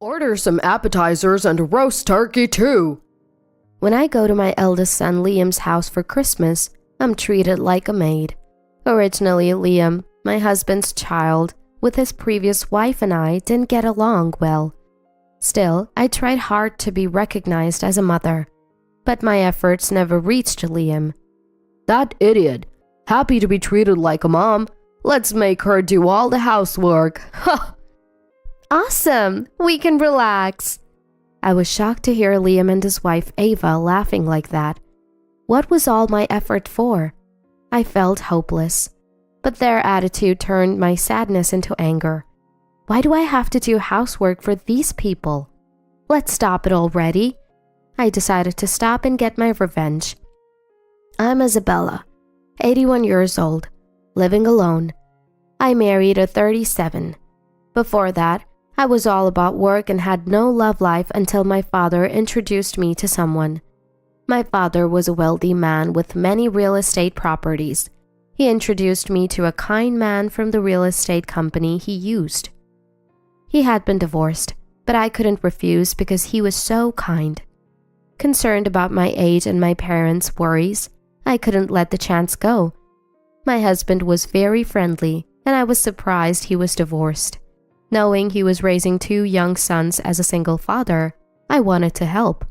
Order some appetizers and roast turkey too. When I go to my eldest son Liam's house for Christmas, I'm treated like a maid. Originally, Liam, my husband's child, with his previous wife and I didn't get along well. Still, I tried hard to be recognized as a mother, but my efforts never reached Liam. That idiot. Happy to be treated like a mom. Let's make her do all the housework. Ha! Awesome! We can relax. I was shocked to hear Liam and his wife Ava laughing like that. What was all my effort for? I felt hopeless. But their attitude turned my sadness into anger. Why do I have to do housework for these people? Let's stop it already. I decided to stop and get my revenge. I'm Isabella, 81 years old, living alone. I married at 37. Before that, I was all about work and had no love life until my father introduced me to someone. My father was a wealthy man with many real estate properties. He introduced me to a kind man from the real estate company he used. He had been divorced, but I couldn't refuse because he was so kind. Concerned about my age and my parents' worries, I couldn't let the chance go. My husband was very friendly, and I was surprised he was divorced. Knowing he was raising 2 young sons as a single father, I wanted to help.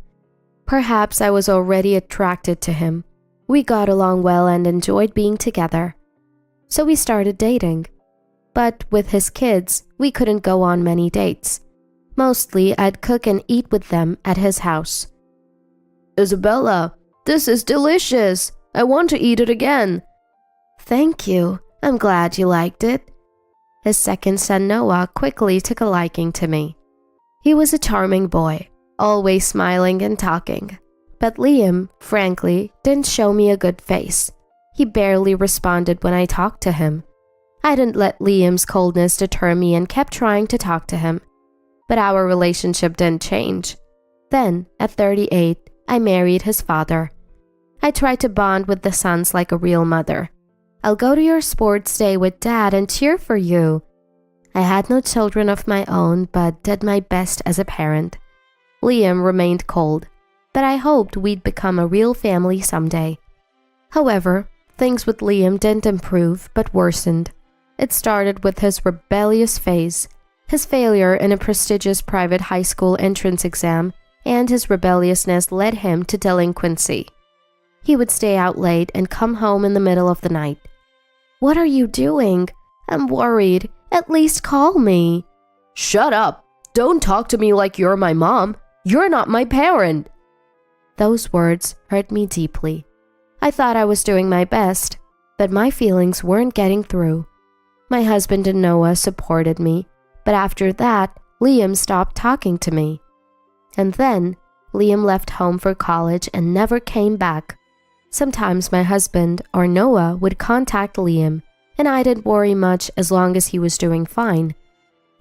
Perhaps I was already attracted to him. We got along well and enjoyed being together. So we started dating. But with his kids, we couldn't go on many dates. Mostly, I'd cook and eat with them at his house. Isabella, this is delicious. I want to eat it again. Thank you. I'm glad you liked it. His second son Noah quickly took a liking to me. He was a charming boy, always smiling and talking. But Liam, frankly, didn't show me a good face. He barely responded when I talked to him. I didn't let Liam's coldness deter me and kept trying to talk to him. But our relationship didn't change. Then, at 38, I married his father. I tried to bond with the sons like a real mother. I'll go to your sports day with Dad and cheer for you. I had no children of my own, but did my best as a parent. Liam remained cold, but I hoped we'd become a real family someday. However, things with Liam didn't improve, but worsened. It started with his rebellious phase, his failure in a prestigious private high school entrance exam, and his rebelliousness led him to delinquency. He would stay out late and come home in the middle of the night. What are you doing? I'm worried. At least call me. Shut up. Don't talk to me like you're my mom. You're not my parent. Those words hurt me deeply. I thought I was doing my best, but my feelings weren't getting through. My husband and Noah supported me, but after that, Liam stopped talking to me. And then, Liam left home for college and never came back. Sometimes my husband or Noah would contact Liam, and I didn't worry much as long as he was doing fine.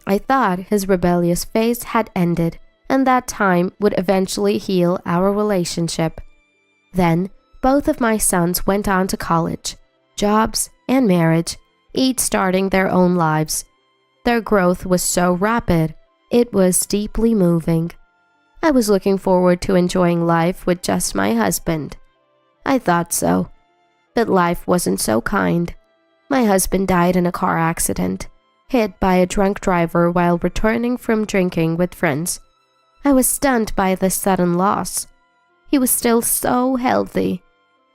I thought his rebellious phase had ended, and that time would eventually heal our relationship. Then, both of my sons went on to college, jobs, and marriage, each starting their own lives. Their growth was so rapid, it was deeply moving. I was looking forward to enjoying life with just my husband. I thought so, but life wasn't so kind. My husband died in a car accident, hit by a drunk driver while returning from drinking with friends. I was stunned by this sudden loss. He was still so healthy.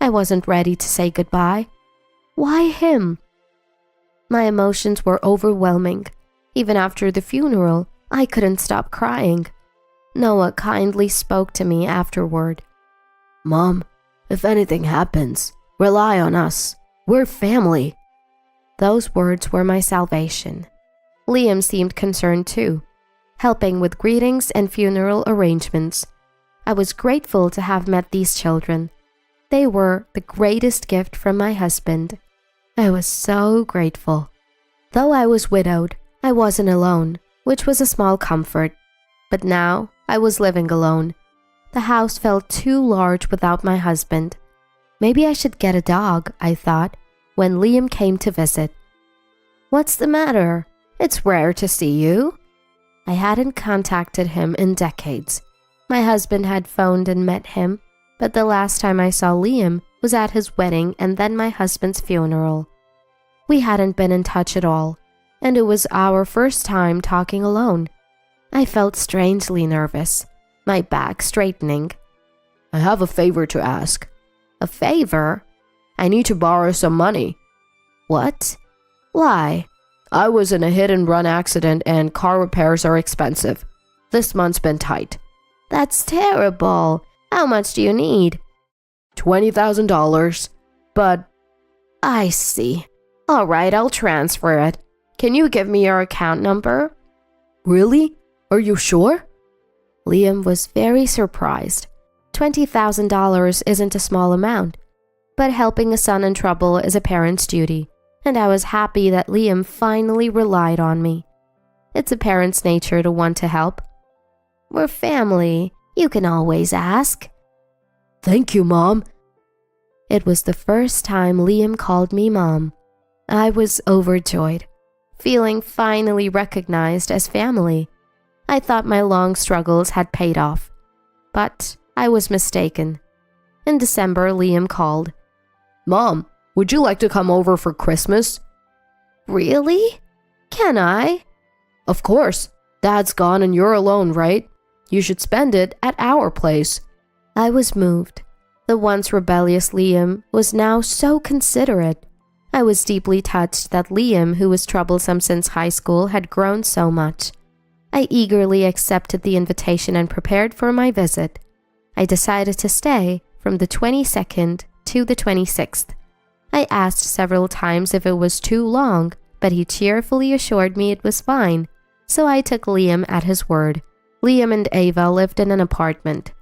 I wasn't ready to say goodbye. Why him? My emotions were overwhelming. Even after the funeral, I couldn't stop crying. Noah kindly spoke to me afterward. Mom, if anything happens, rely on us. We're family. Those words were my salvation. Liam seemed concerned too, helping with greetings and funeral arrangements. I was grateful to have met these children. They were the greatest gift from my husband. I was so grateful. Though I was widowed, I wasn't alone, which was a small comfort. But now I was living alone. The house felt too large without my husband. Maybe I should get a dog, I thought, when Liam came to visit. What's the matter? It's rare to see you. I hadn't contacted him in decades. My husband had phoned and met him, but the last time I saw Liam was at his wedding and then my husband's funeral. We hadn't been in touch at all, and it was our first time talking alone. I felt strangely nervous, my back straightening. I have a favor to ask. A favor? I need to borrow some money. What? Why? I was in a hit-and-run accident and car repairs are expensive. This month's been tight. That's terrible. How much do you need? $20,000. But I see. All right, I'll transfer it. Can you give me your account number? Really? Are you sure? Liam was very surprised. $20,000 isn't a small amount, but helping a son in trouble is a parent's duty, and I was happy that Liam finally relied on me. It's a parent's nature to want to help. We're family. You can always ask. Thank you, Mom. It was the first time Liam called me Mom. I was overjoyed, feeling finally recognized as family. I thought my long struggles had paid off, but I was mistaken. In December, Liam called. Mom, would you like to come over for Christmas? Really? Can I? Of course. Dad's gone and you're alone, right? You should spend it at our place. I was moved. The once rebellious Liam was now so considerate. I was deeply touched that Liam, who was troublesome since high school, had grown so much. I eagerly accepted the invitation and prepared for my visit. I decided to stay from the 22nd to the 26th. I asked several times if it was too long, but he cheerfully assured me it was fine, so I took Liam at his word. Liam and Ava lived in an apartment.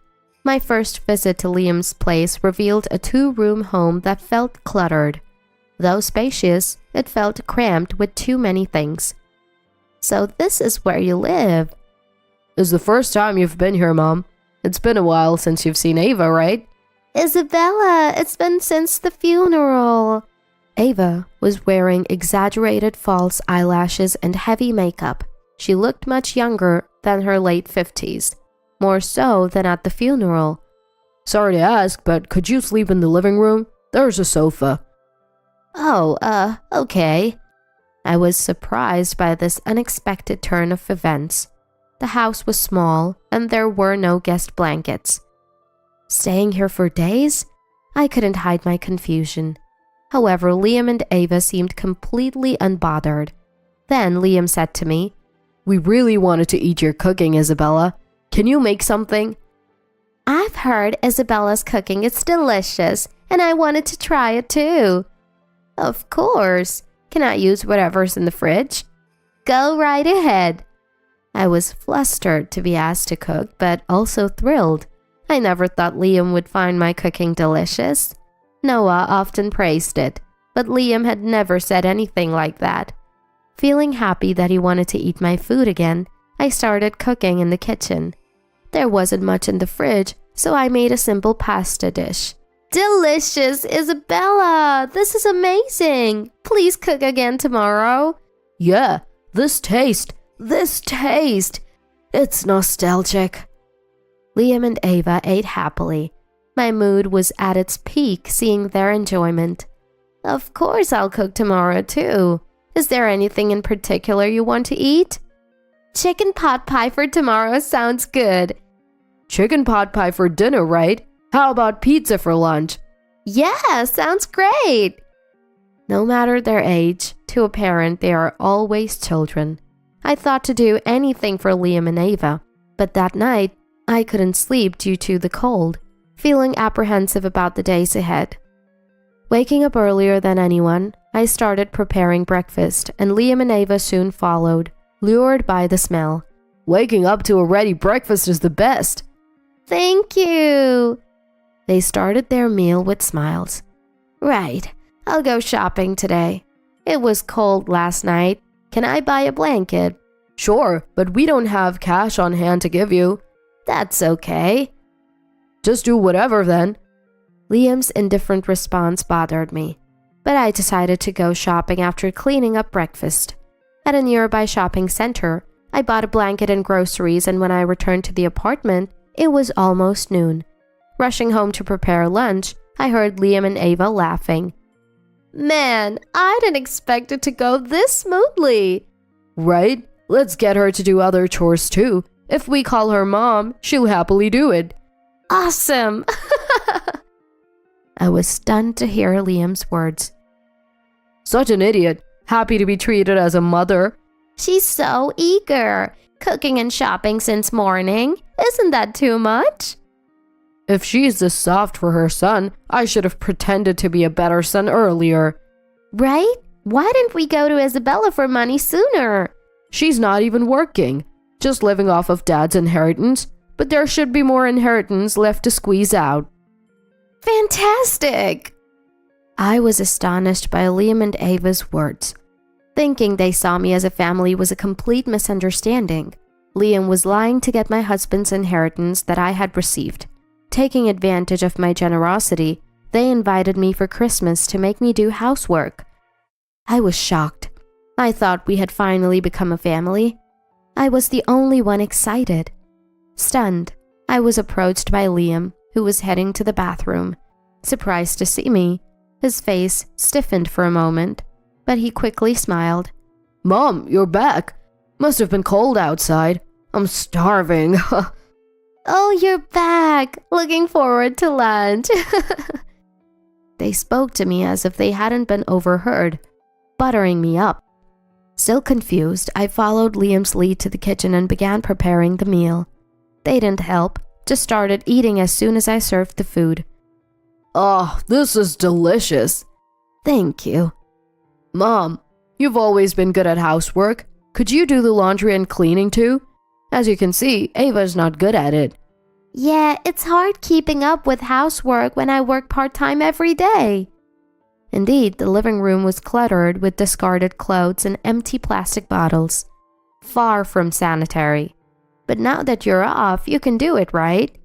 My first visit to Liam's place revealed a 2-room home that felt cluttered. Though spacious, it felt cramped with too many things. So this is where you live? It's the first time you've been here, Mom. It's been a while since you've seen Ava, right? Isabella, it's been since the funeral. Ava was wearing exaggerated false eyelashes and heavy makeup. She looked much younger than her late 50s, more so than at the funeral. Sorry to ask, but could you sleep in the living room? There's a sofa. Oh, okay. I was surprised by this unexpected turn of events. The house was small, and there were no guest blankets. Staying here for days? I couldn't hide my confusion. However, Liam and Ava seemed completely unbothered. Then Liam said to me, We really wanted to eat your cooking, Isabella. Can you make something? I've heard Isabella's cooking is delicious, and I wanted to try it too. Of course. Can I use whatever's in the fridge? Go right ahead. I was flustered to be asked to cook, but also thrilled. I never thought Liam would find my cooking delicious. Noah often praised it, but Liam had never said anything like that. Feeling happy that he wanted to eat my food again, I started cooking in the kitchen. There wasn't much in the fridge, so I made a simple pasta dish. Delicious, Isabella! This is amazing! Please cook again tomorrow. Yeah, this taste! It's nostalgic. Liam and Ava ate happily. My mood was at its peak seeing their enjoyment. Of course I'll cook tomorrow too. Is there anything in particular you want to eat? Chicken pot pie for tomorrow sounds good. Chicken pot pie for dinner, right? How about pizza for lunch? Yeah, sounds great. No matter their age, to a parent they are always children. I thought to do anything for Liam and Ava, but that night I couldn't sleep due to the cold, feeling apprehensive about the days ahead. Waking up earlier than anyone, I started preparing breakfast, and Liam and Ava soon followed, lured by the smell. Waking up to a ready breakfast is the best. Thank you. They started their meal with smiles. Right, I'll go shopping today. It was cold last night. Can I buy a blanket? Sure, but we don't have cash on hand to give you. That's okay. Just do whatever then. Liam's indifferent response bothered me, but I decided to go shopping after cleaning up breakfast. At a nearby shopping center, I bought a blanket and groceries, and when I returned to the apartment, it was almost noon. Rushing home to prepare lunch, I heard Liam and Ava laughing. Man, I didn't expect it to go this smoothly. Right? Let's get her to do other chores too. If we call her mom, she'll happily do it. Awesome! I was stunned to hear Liam's words. Such an idiot. Happy to be treated as a mother. She's so eager. Cooking and shopping since morning. Isn't that too much? If she's this soft for her son, I should have pretended to be a better son earlier. Right? Why didn't we go to Isabella for money sooner? She's not even working, just living off of Dad's inheritance, but there should be more inheritance left to squeeze out. Fantastic! I was astonished by Liam and Ava's words. Thinking they saw me as a family was a complete misunderstanding. Liam was lying to get my husband's inheritance that I had received. Taking advantage of my generosity, they invited me for Christmas to make me do housework. I was shocked. I thought we had finally become a family. I was the only one excited. Stunned, I was approached by Liam, who was heading to the bathroom. Surprised to see me, his face stiffened for a moment, but he quickly smiled. Mom, you're back. Must have been cold outside. I'm starving. Oh, you're back. Looking forward to lunch. They spoke to me as if they hadn't been overheard, buttering me up. Still confused, I followed Liam's lead to the kitchen and began preparing the meal. They didn't help, just started eating as soon as I served the food. Oh, this is delicious. Thank you. Mom, you've always been good at housework. Could you do the laundry and cleaning too? As you can see, Ava's not good at it. Yeah, it's hard keeping up with housework when I work part-time every day. Indeed, the living room was cluttered with discarded clothes and empty plastic bottles. Far from sanitary. But now that you're off, you can do it, right?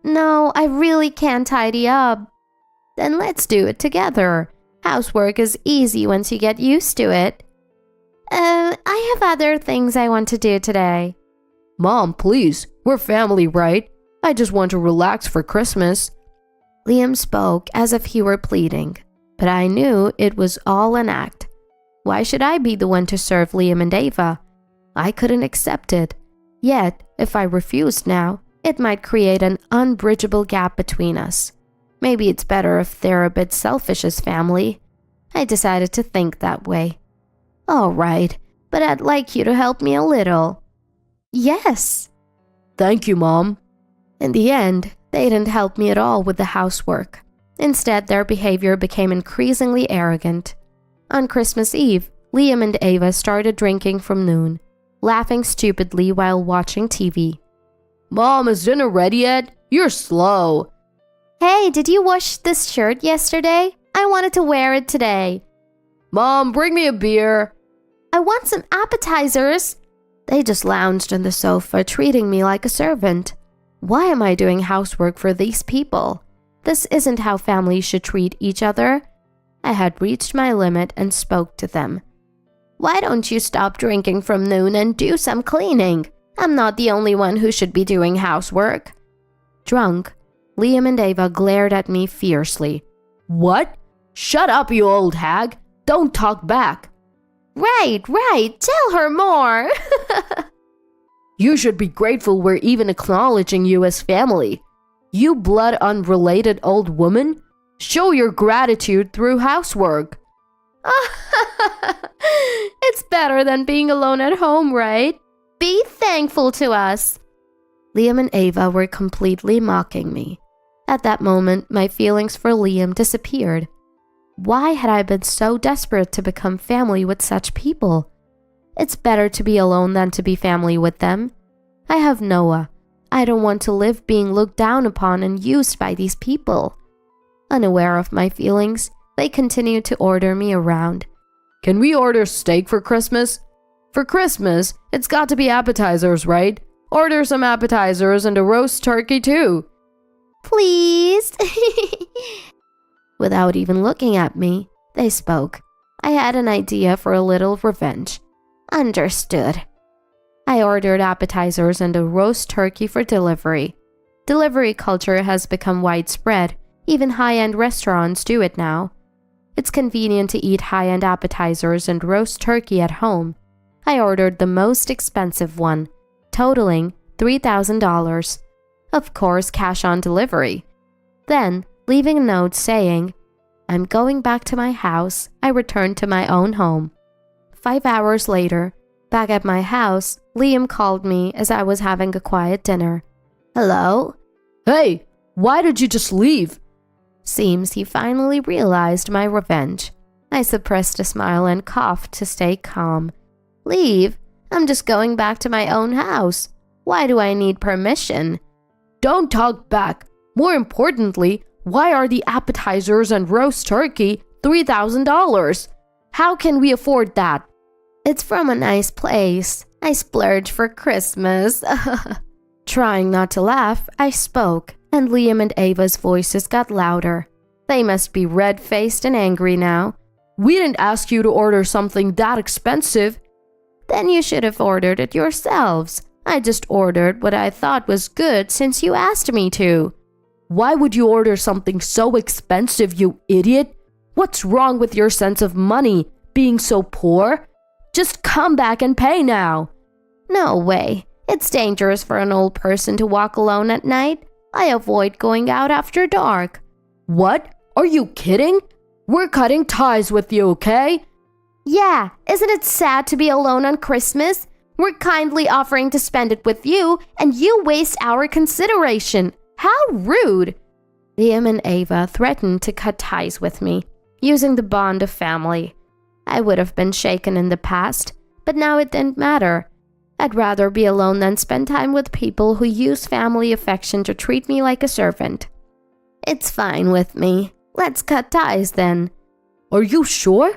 No, I really can't tidy up. Then let's do it together. Housework is easy once you get used to it. I have other things I want to do today. Mom, please. We're family, right? I just want to relax for Christmas. Liam spoke as if he were pleading, but I knew it was all an act. Why should I be the one to serve Liam and Ava? I couldn't accept it. Yet, if I refused now, it might create an unbridgeable gap between us. Maybe it's better if they're a bit selfish as family. I decided to think that way. All right, but I'd like you to help me a little. Yes. Thank you, Mom. In the end, they didn't help me at all with the housework. Instead, their behavior became increasingly arrogant. On Christmas Eve, Liam and Ava started drinking from noon, laughing stupidly while watching TV. Mom, is dinner ready yet? You're slow. Hey, did you wash this shirt yesterday? I wanted to wear it today. Mom, bring me a beer. I want some appetizers. They just lounged on the sofa, treating me like a servant. Why am I doing housework for these people? This isn't how families should treat each other. I had reached my limit and spoke to them. Why don't you stop drinking from noon and do some cleaning? I'm not the only one who should be doing housework. Drunk, Liam and Ava glared at me fiercely. What? Shut up, you old hag. Don't talk back. Right. Tell her more. You should be grateful we're even acknowledging you as family. You blood unrelated old woman. Show your gratitude through housework. It's better than being alone at home, right? Be thankful to us. Liam and Ava were completely mocking me. At that moment, my feelings for Liam disappeared. Why had I been so desperate to become family with such people? It's better to be alone than to be family with them. I have Noah. I don't want to live being looked down upon and used by these people. Unaware of my feelings, they continued to order me around. Can we order steak for Christmas? For Christmas, it's got to be appetizers, right? Order some appetizers and a roast turkey too. Please. Without even looking at me, they spoke. I had an idea for a little revenge. Understood. I ordered appetizers and a roast turkey for delivery. Delivery culture has become widespread. Even high-end restaurants do it now. It's convenient to eat high-end appetizers and roast turkey at home. I ordered the most expensive one, totaling $3,000. Of course, cash on delivery. Then, leaving a note saying, "I'm going back to my house," I returned to my own home. 5 hours later, back at my house, Liam called me as I was having a quiet dinner. "Hello?" Hey, why did you just leave? Seems he finally realized my revenge. I suppressed a smile and coughed to stay calm. "Leave? I'm just going back to my own house. Why do I need permission?" Don't talk back. More importantly, why are the appetizers and roast turkey $3,000? How can we afford that? "It's from a nice place. I splurge for Christmas." Trying not to laugh, I spoke, and Liam and Ava's voices got louder. They must be red-faced and angry now. We didn't ask you to order something that expensive. "Then you should have ordered it yourselves. I just ordered what I thought was good since you asked me to." Why would you order something so expensive, you idiot? What's wrong with your sense of money, being so poor? Just come back and pay now. "No way. It's dangerous for an old person to walk alone at night. I avoid going out after dark." What? Are you kidding? We're cutting ties with you, okay? "Yeah, isn't it sad to be alone on Christmas? We're kindly offering to spend it with you, and you waste our consideration. How rude!" Liam and Ava threatened to cut ties with me, using the bond of family. I would have been shaken in the past, but now it didn't matter. I'd rather be alone than spend time with people who use family affection to treat me like a servant. "It's fine with me. Let's cut ties then." Are you sure?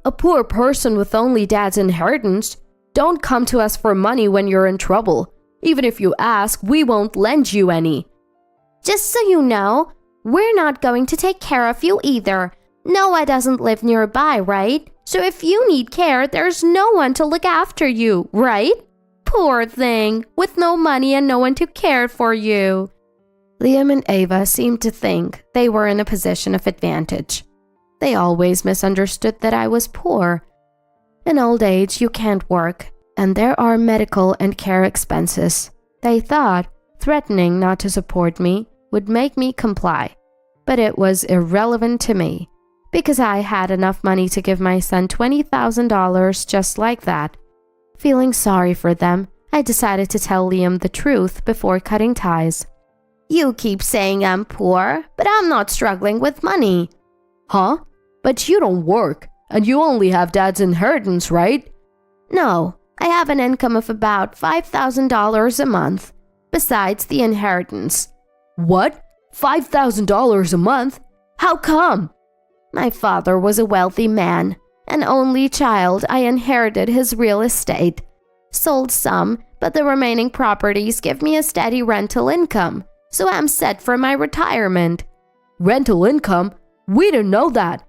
A poor person with only dad's inheritance. Don't come to us for money when you're in trouble. Even if you ask, we won't lend you any. "Just so you know, we're not going to take care of you either. Noah doesn't live nearby, right? So if you need care, there's no one to look after you, right? Poor thing, with no money and no one to care for you." Liam and Ava seemed to think they were in a position of advantage. They always misunderstood that I was poor. In old age, you can't work, and there are medical and care expenses. They thought threatening not to support me would make me comply, but it was irrelevant to me, because I had enough money to give my son $20,000 just like that. Feeling sorry for them, I decided to tell Liam the truth before cutting ties. "You keep saying I'm poor, but I'm not struggling with money." Huh? But you don't work, and you only have dad's inheritance, right? "No, I have an income of about $5,000 a month, besides the inheritance." What? $5,000 a month? How come? "My father was a wealthy man. An only child, I inherited his real estate. Sold some, but the remaining properties give me a steady rental income, so I'm set for my retirement." Rental income? We didn't know that.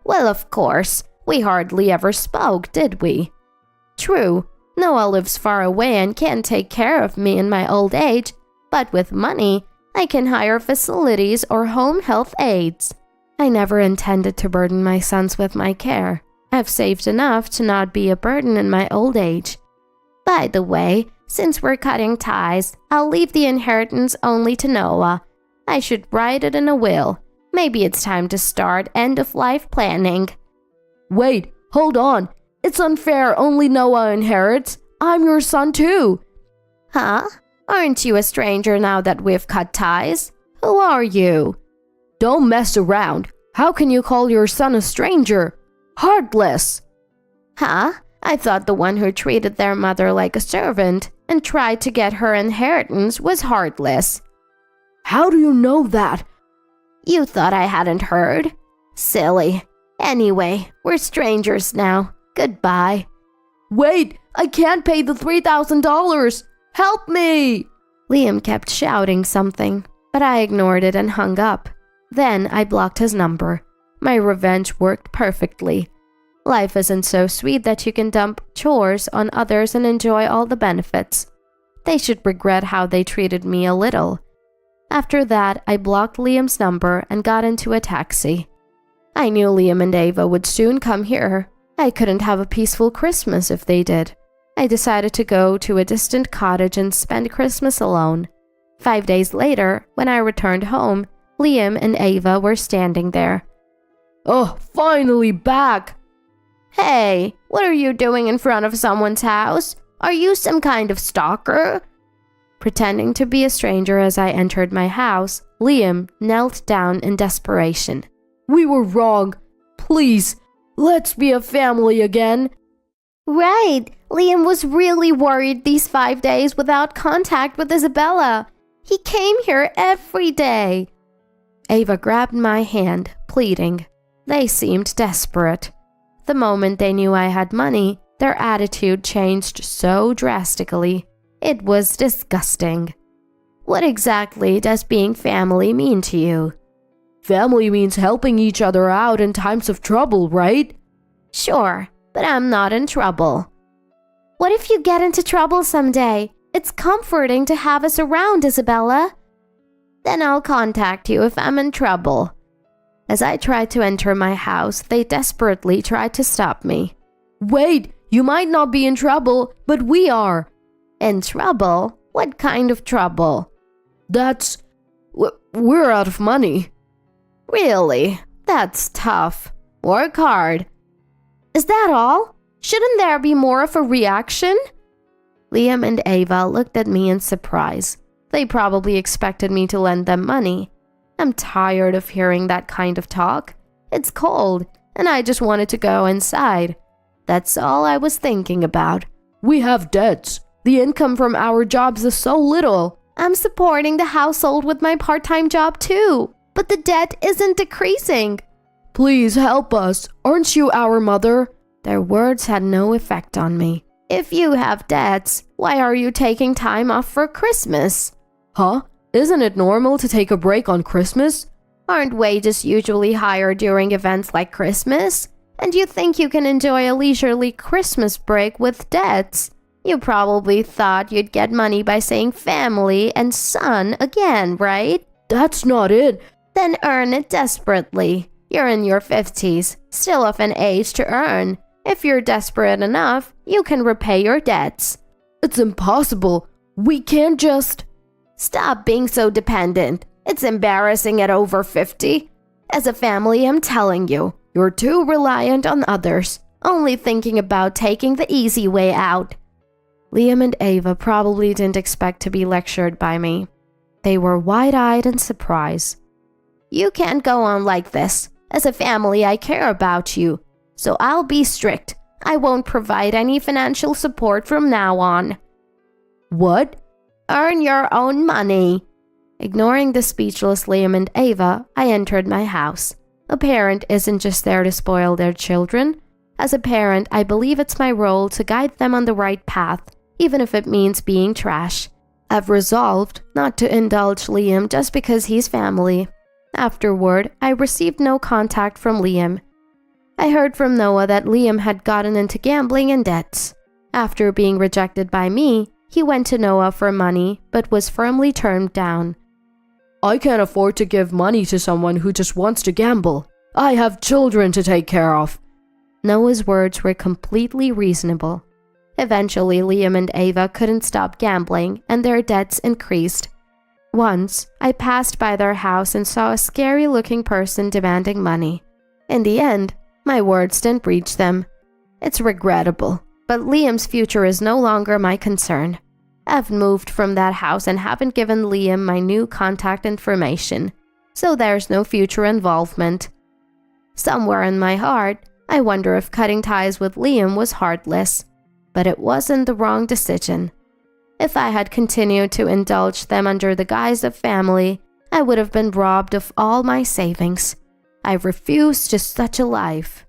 "Well, of course. We hardly ever spoke, did we?" "True. Noah lives far away and can't take care of me in my old age, but with money, I can hire facilities or home health aides. I never intended to burden my sons with my care. I've saved enough to not be a burden in my old age. By the way, since we're cutting ties, I'll leave the inheritance only to Noah. I should write it in a will. Maybe it's time to start end-of-life planning." Wait, hold on. It's unfair only Noah inherits. I'm your son too. "Huh? Aren't you a stranger now that we've cut ties? Who are you?" Don't mess around. How can you call your son a stranger? Heartless. "Huh? I thought the one who treated their mother like a servant and tried to get her inheritance was heartless." How do you know that? "You thought I hadn't heard? Silly. Anyway, we're strangers now. Goodbye." Wait, I can't pay the $3,000. Help me! Liam kept shouting something, but I ignored it and hung up. Then I blocked his number. My revenge worked perfectly. Life isn't so sweet that you can dump chores on others and enjoy all the benefits. They should regret how they treated me a little. After that, I blocked Liam's number and got into a taxi. I knew Liam and Ava would soon come here. I couldn't have a peaceful Christmas if they did. I decided to go to a distant cottage and spend Christmas alone. 5 days later, when I returned home, Liam and Ava were standing there. Oh, finally back! Hey, what are you doing in front of someone's house? Are you some kind of stalker? Pretending to be a stranger as I entered my house, Liam knelt down in desperation. We were wrong. Please, let's be a family again. Right. Liam was really worried these 5 days without contact with Isabella. He came here every day. Ava grabbed my hand, pleading. They seemed desperate. The moment they knew I had money, their attitude changed so drastically. It was disgusting. What exactly does being family mean to you? Family means helping each other out in times of trouble, right? Sure, but I'm not in trouble. What if you get into trouble someday? It's comforting to have us around, Isabella. Then I'll contact you if I'm in trouble. As I tried to enter my house, they desperately tried to stop me. Wait, you might not be in trouble, but we are. In trouble? What kind of trouble? We're out of money. Really? That's tough. Work hard. Is that all? Shouldn't there be more of a reaction? Liam and Ava looked at me in surprise. They probably expected me to lend them money. I'm tired of hearing that kind of talk. It's cold, and I just wanted to go inside. That's all I was thinking about. We have debts. The income from our jobs is so little. I'm supporting the household with my part-time job too, but the debt isn't decreasing. Please help us. Aren't you our mother? Their words had no effect on me. If you have debts, why are you taking time off for Christmas? Huh? Isn't it normal to take a break on Christmas? Aren't wages usually higher during events like Christmas? And you think you can enjoy a leisurely Christmas break with debts? You probably thought you'd get money by saying family and son again, right? That's not it. Then earn it desperately. You're in your 50s, still of an age to earn. If you're desperate enough, you can repay your debts. It's impossible. We can't just... Stop being so dependent. It's embarrassing at over 50. As a family, I'm telling you, you're too reliant on others, only thinking about taking the easy way out. Liam and Ava probably didn't expect to be lectured by me. They were wide-eyed in surprise. You can't go on like this. As a family, I care about you. So I'll be strict. I won't provide any financial support from now on. What? Earn your own money. Ignoring the speechless Liam and Ava, I entered my house. A parent isn't just there to spoil their children. As a parent, I believe it's my role to guide them on the right path, even if it means being trash. I've resolved not to indulge Liam just because he's family. Afterward, I received no contact from Liam. I heard from Noah that Liam had gotten into gambling and debts. After being rejected by me, he went to Noah for money, but was firmly turned down. I can't afford to give money to someone who just wants to gamble. I have children to take care of. Noah's words were completely reasonable. Eventually, Liam and Ava couldn't stop gambling, and their debts increased. Once, I passed by their house and saw a scary-looking person demanding money. In the end, my words didn't reach them. It's regrettable, but Liam's future is no longer my concern. I've moved from that house and haven't given Liam my new contact information, so there's no future involvement. Somewhere in my heart, I wonder if cutting ties with Liam was heartless, but it wasn't the wrong decision. If I had continued to indulge them under the guise of family, I would have been robbed of all my savings. I refuse just such a life.